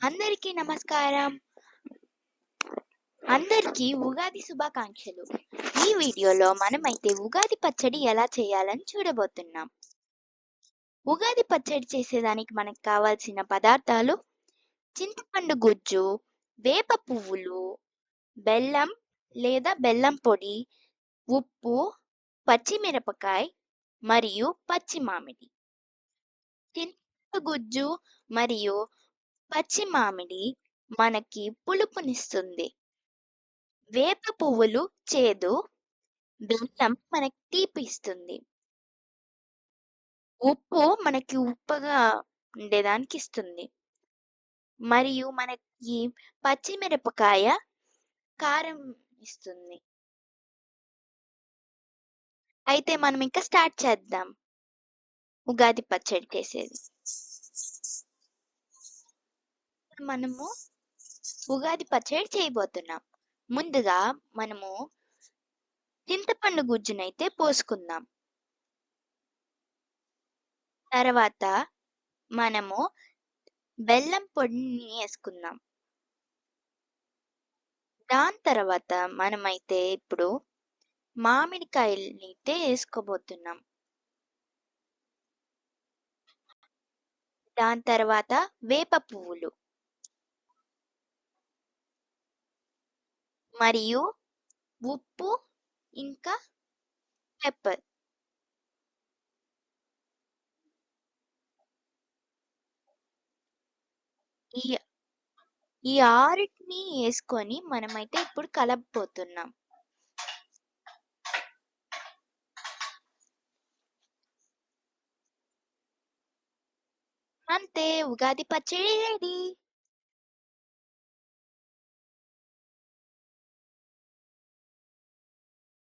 అందరికీ నమస్కారం. అందరికీ ఉగాది శుభాకాంక్షలు. ఈ వీడియోలో మనమైతే ఉగాది పచ్చడి ఎలా చేయాలని చూడబోతున్నాం. ఉగాది పచ్చడి చేసేదానికి మనకు కావాల్సిన పదార్థాలు: చింతపండు గుజ్జు, వేప పువ్వులు, బెల్లం లేదా బెల్లం పొడి, ఉప్పు, పచ్చిమిరపకాయ మరియు పచ్చి మామిడి. చింతపండు గుజ్జు మరియు పచ్చి మామిడి మనకి పులుపునిస్తుంది. వేప పువ్వులు చేదు, బెల్లం మనకి తీపి ఇస్తుంది. ఉప్పు మనకి ఉప్పగా ఉండేదానికి ఇస్తుంది. మరియు మనకి పచ్చిమిరపకాయ కారం ఇస్తుంది. అయితే మనం ఇంకా స్టార్ట్ చేద్దాం ఉగాది పచ్చడి చేసేది. మనము ఉగాది పచ్చడి చేయబోతున్నాం. ముందుగా మనము చింతపండు గుజ్జునైతే పోసుకుందాం. తర్వాత మనము బెల్లం పొడిని వేసుకుందాం. దాని తర్వాత మనమైతే ఇప్పుడు మామిడికాయలనైతే వేసుకోబోతున్నాం. దాని తర్వాత వేప పువ్వులు మరియు ఉప్పు ఇంకా పెప్పర్. ఈ ఈ ఆరిటిని వేసుకొని మనమైతే ఇప్పుడు కలపబోతున్నాం. అంతే, ఉగాది పచ్చడి రెడీ.